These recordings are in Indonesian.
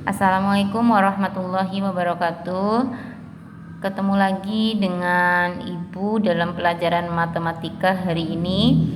Assalamualaikum warahmatullahi wabarakatuh. Ketemu lagi dengan Ibu dalam pelajaran matematika hari ini.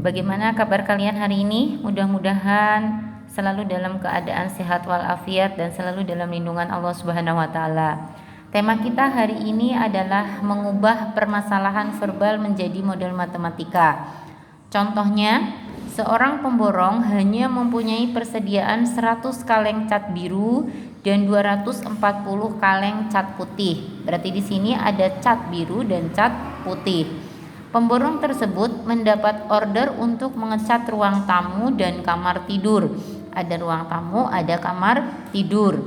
Bagaimana kabar kalian hari ini? Mudah-mudahan selalu dalam keadaan sehat walafiat dan selalu dalam lindungan Allah Subhanahu wa taala. Tema kita hari ini adalah mengubah permasalahan verbal menjadi model matematika. Contohnya, seorang pemborong hanya mempunyai persediaan 100 kaleng cat biru dan 240 kaleng cat putih. Berarti di sini ada cat biru dan cat putih. Pemborong tersebut mendapat order untuk mengecat ruang tamu dan kamar tidur. Ada ruang tamu, ada kamar tidur.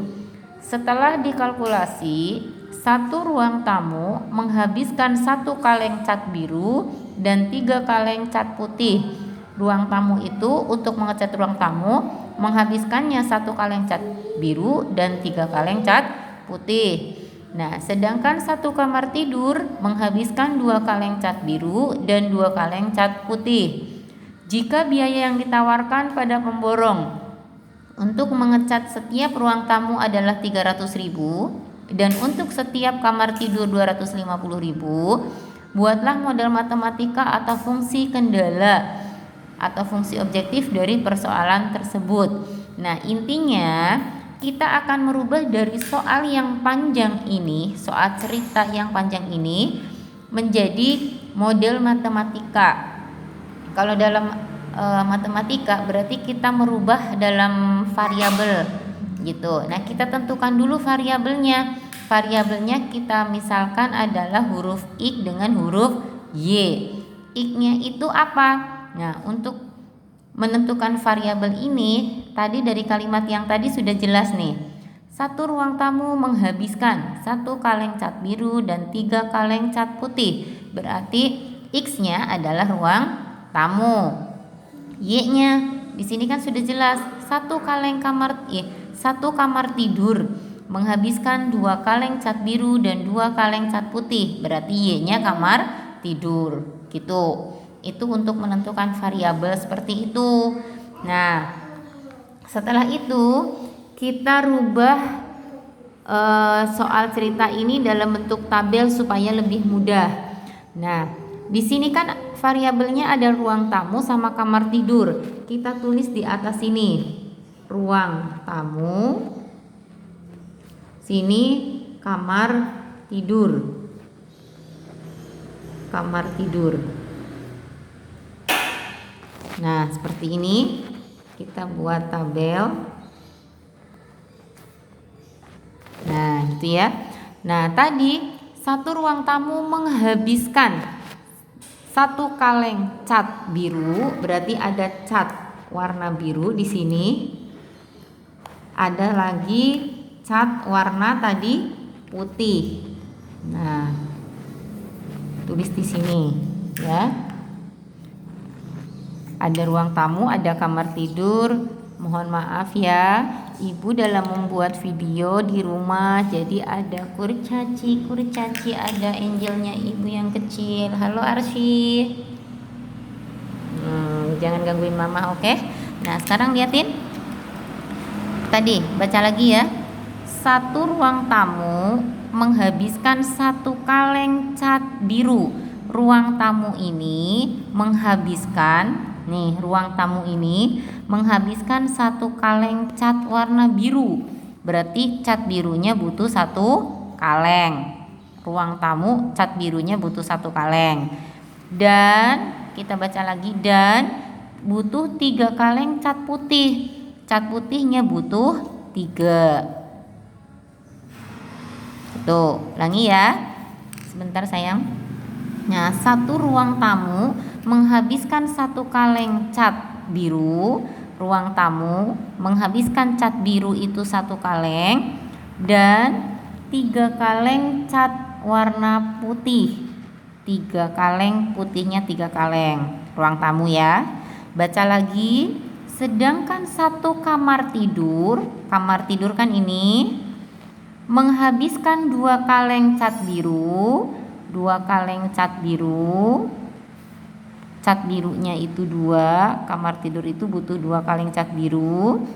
Setelah dikalkulasi, satu ruang tamu menghabiskan 1 kaleng cat biru dan 3 kaleng cat putih. Ruang tamu itu untuk mengecat ruang tamu menghabiskannya 1 kaleng cat biru dan 3 kaleng cat putih. Nah, sedangkan 1 kamar tidur menghabiskan 2 kaleng cat biru dan 2 kaleng cat putih. Jika biaya yang ditawarkan pada pemborong untuk mengecat setiap ruang tamu adalah 300.000 dan untuk setiap kamar tidur 250.000, buatlah model matematika atau fungsi kendala atau fungsi objektif dari persoalan tersebut. Nah, intinya kita akan merubah dari soal yang panjang ini, soal cerita yang panjang ini menjadi model matematika. Kalau dalam matematika berarti kita merubah dalam variabel gitu. Nah, kita tentukan dulu variabelnya. Variabelnya kita misalkan adalah huruf X dengan huruf Y. X-nya itu apa? Nah, untuk menentukan variabel ini, tadi dari kalimat yang tadi sudah jelas nih. 1 ruang tamu menghabiskan 1 kaleng cat biru dan 3 kaleng cat putih. Berarti X-nya adalah ruang tamu. Y-nya di sini kan sudah jelas, 1 kamar tidur menghabiskan 2 kaleng cat biru dan 2 kaleng cat putih. Berarti Y-nya kamar tidur. Gitu. Itu untuk menentukan variabel seperti itu. Nah, setelah itu kita rubah soal cerita ini dalam bentuk tabel supaya lebih mudah. Nah, di sini kan variabelnya ada ruang tamu sama kamar tidur. Kita tulis di atas sini ruang tamu, sini kamar tidur. Kamar tidur. Nah, seperti ini kita buat tabel. Nah, gitu ya. Nah, tadi 1 ruang tamu menghabiskan 1 kaleng cat biru, berarti ada cat warna biru di sini. Ada lagi cat warna tadi putih. Nah, tulis di sini ya. Ada ruang tamu, ada kamar tidur. Mohon maaf ya, Ibu dalam membuat video di rumah jadi ada kurcaci, ada angelnya Ibu yang kecil. Halo Arsy. Jangan gangguin Mama, oke? Nah, sekarang liatin. Tadi baca lagi ya. 1 ruang tamu menghabiskan 1 kaleng cat biru. Ruang tamu ini menghabiskan, nih ruang tamu ini menghabiskan 1 kaleng cat warna biru. Berarti cat birunya butuh 1 kaleng. Ruang tamu cat birunya butuh 1 kaleng. Dan kita baca lagi, dan butuh 3 kaleng cat putih. Cat putihnya butuh 3. Tuh, ulangi ya. Sebentar sayang. Nah, 1 ruang tamu menghabiskan 1 kaleng cat biru. Ruang tamu menghabiskan cat biru itu 1 kaleng dan 3 kaleng cat warna putih. 3 kaleng, putihnya 3 kaleng. Ruang tamu ya. Baca lagi. Sedangkan 1 kamar tidur kan ini menghabiskan 2 kaleng cat biru. 2 kaleng cat biru. Cat birunya itu 2, kamar tidur itu butuh 2 kaleng cat biru.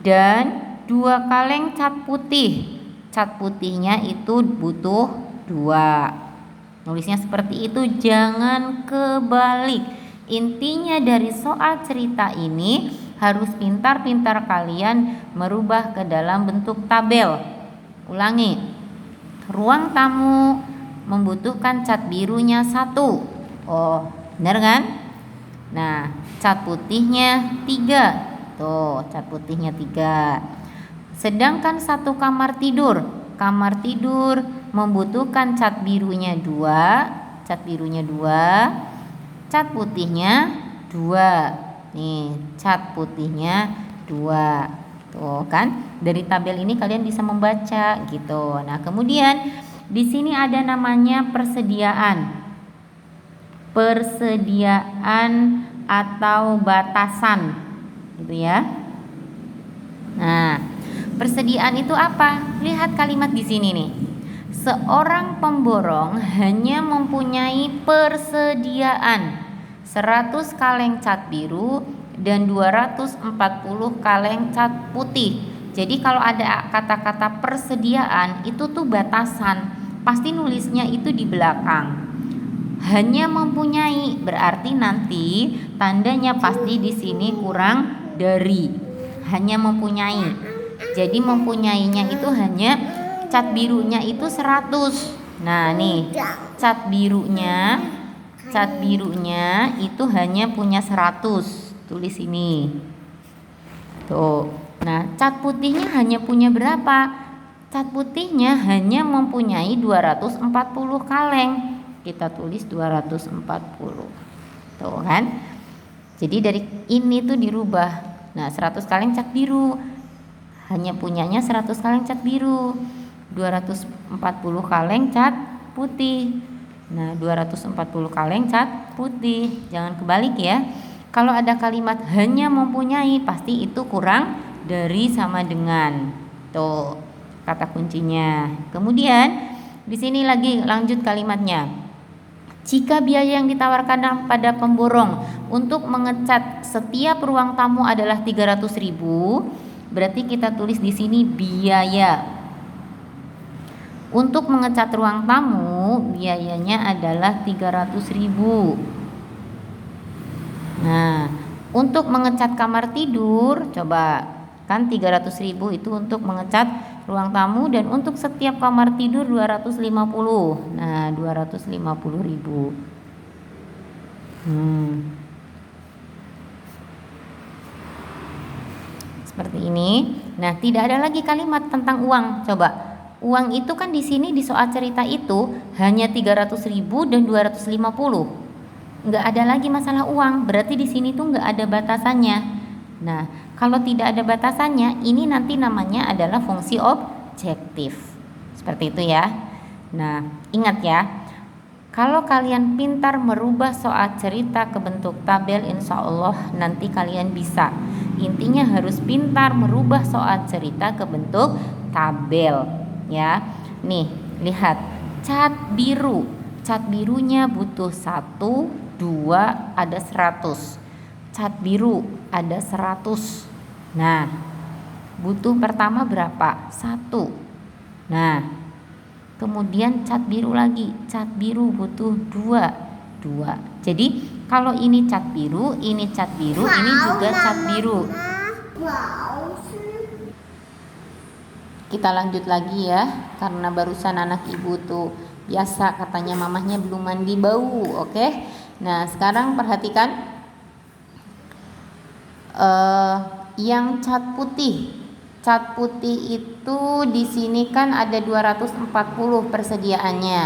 Dan 2 kaleng cat putih. Cat putihnya itu butuh 2. Nulisnya seperti itu, jangan kebalik. Intinya dari soal cerita ini harus pintar-pintar kalian merubah ke dalam bentuk tabel. Ulangi. Ruang tamu membutuhkan cat birunya 1. Oh, benar kan? Nah, cat putihnya 3. Tuh, cat putihnya 3. Sedangkan 1 kamar tidur. Kamar tidur membutuhkan cat birunya 2. Cat birunya 2. Cat putihnya 2. Nih, cat putihnya 2. Tuh kan, dari tabel ini kalian bisa membaca gitu. Nah, kemudian di sini ada namanya persediaan. Persediaan atau batasan gitu ya. Nah, persediaan itu apa? Lihat kalimat di sini nih. Seorang pemborong hanya mempunyai persediaan 100 kaleng cat biru dan 240 kaleng cat putih. Jadi kalau ada kata-kata persediaan itu tuh batasan, pasti nulisnya itu di belakang. Hanya mempunyai berarti nanti tandanya pasti di sini kurang dari. Hanya mempunyai. Jadi mempunyainya itu hanya cat birunya itu 100. Nah, nih cat birunya itu hanya punya 100. Tulis ini. Tuh. Nah, cat putihnya hanya punya berapa? Cat putihnya hanya mempunyai 240 kaleng. Kita tulis 240. Tuh kan? Jadi dari ini tuh dirubah. Nah, 100 kaleng cat biru. Hanya punyanya 100 kaleng cat biru. 240 kaleng cat putih. Nah, 240 kaleng cat putih. Jangan kebalik ya. Kalau ada kalimat hanya mempunyai, pasti itu kurang dari sama dengan. Tuh, kata kuncinya. Kemudian di sini lagi lanjut kalimatnya. Jika biaya yang ditawarkan pada pemborong untuk mengecat setiap ruang tamu adalah 300.000, berarti kita tulis di sini biaya. Untuk mengecat ruang tamu biayanya adalah 300.000. Nah, untuk mengecat kamar tidur, coba kan 300.000 itu untuk mengecat ruang tamu, dan untuk setiap kamar tidur 250. Nah, 250.000. Seperti ini. Nah, tidak ada lagi kalimat tentang uang. Coba. Uang itu kan di sini di soal cerita itu hanya 300.000 dan 250. Nggak ada lagi masalah uang, berarti di sini tuh nggak ada batasannya. Nah, kalau tidak ada batasannya, ini nanti namanya adalah fungsi objektif. Seperti itu ya. Nah, ingat ya, kalau kalian pintar merubah soal cerita ke bentuk tabel, insya Allah nanti kalian bisa. Intinya harus pintar merubah soal cerita ke bentuk tabel. Ya, nih lihat cat biru. Cat birunya butuh 1, 2, ada 100. Cat biru ada 100. Nah, butuh pertama berapa? 1. Nah, kemudian cat biru lagi. Cat biru butuh 2. Jadi kalau ini cat biru, ini cat biru, ini juga cat biru. Kita lanjut lagi ya, karena barusan anak ibu tuh biasa katanya mamahnya belum mandi bau. Oke. Nah, sekarang perhatikan yang cat putih. Cat putih itu di sini kan ada 240 persediaannya.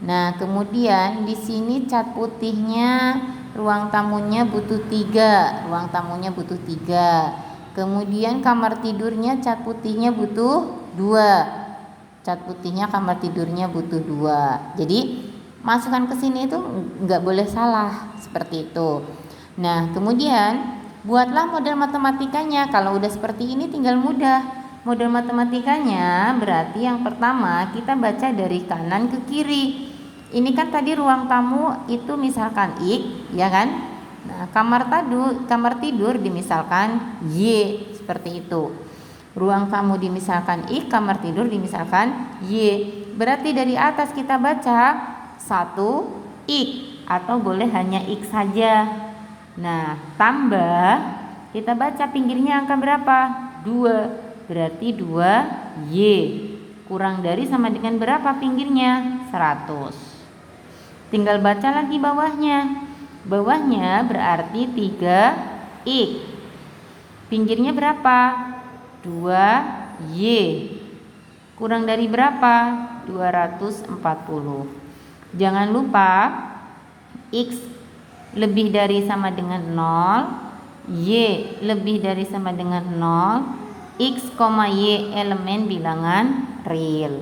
Nah, kemudian di sini cat putihnya ruang tamunya butuh 3. Ruang tamunya butuh 3. Kemudian kamar tidurnya cat putihnya butuh 2. Cat putihnya kamar tidurnya butuh 2. Jadi masukkan ke sini itu nggak boleh salah seperti itu. Nah, kemudian buatlah model matematikanya. Kalau udah seperti ini tinggal mudah. Model matematikanya berarti yang pertama kita baca dari kanan ke kiri. Ini kan tadi ruang tamu itu misalkan X, ya kan? Nah, kamar tidur dimisalkan Y, seperti itu. Ruang tamu dimisalkan X, kamar tidur dimisalkan Y. Berarti dari atas kita baca 1X atau boleh hanya X saja. Nah, tambah kita baca pinggirnya angka berapa? 2. Berarti 2Y. Kurang dari sama dengan berapa pinggirnya? 100. Tinggal baca lagi bawahnya. Bawahnya berarti 3X. Pinggirnya berapa? 2Y. Kurang dari berapa? 240. Jangan lupa X lebih dari sama dengan 0, Y lebih dari sama dengan 0, X, Y elemen bilangan real.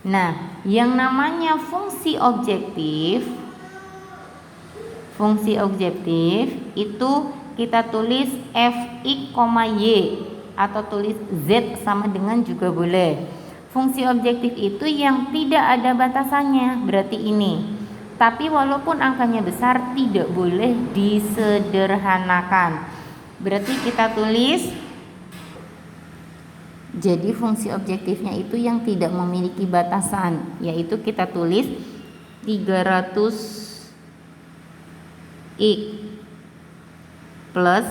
Nah, yang namanya fungsi objektif itu kita tulis Fx, Y atau tulis Z sama dengan juga boleh. Fungsi objektif itu yang tidak ada batasannya, berarti ini. Tapi walaupun angkanya besar tidak boleh disederhanakan. Berarti kita tulis, jadi fungsi objektifnya itu yang tidak memiliki batasan, yaitu kita tulis 300X plus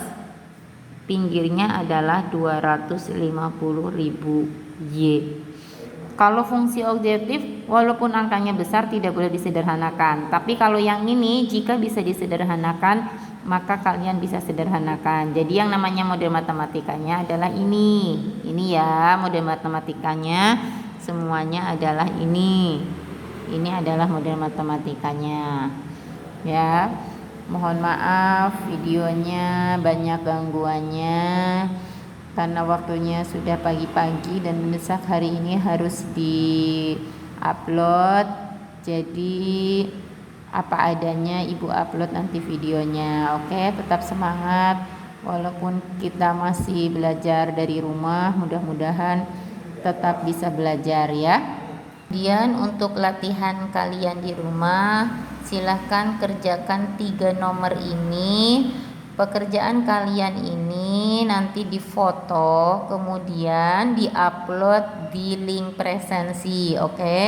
pinggirnya adalah 250.000Y. Kalau fungsi objektif walaupun angkanya besar tidak boleh disederhanakan. Tapi kalau yang ini jika bisa disederhanakan maka kalian bisa sederhanakan. Jadi yang namanya model matematikanya adalah ini. Ini ya model matematikanya, semuanya adalah ini. Ini adalah model matematikanya. Ya. Mohon maaf videonya banyak gangguannya karena waktunya sudah pagi-pagi dan mendesak hari ini harus di-upload. Jadi apa adanya ibu upload nanti videonya. Oke, tetap semangat walaupun kita masih belajar dari rumah, mudah-mudahan tetap bisa belajar ya. Kemudian untuk latihan kalian di rumah, silahkan kerjakan 3 nomor ini. Pekerjaan kalian ini nanti difoto, kemudian diupload di link presensi, oke?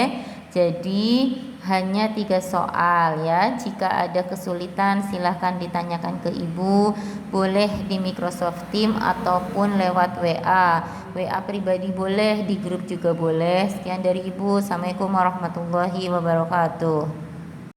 Jadi hanya 3 soal ya. Jika ada kesulitan silahkan ditanyakan ke ibu, boleh di Microsoft Teams ataupun lewat WA pribadi boleh, di grup juga boleh. Sekian dari ibu. Assalamualaikum warahmatullahi wabarakatuh.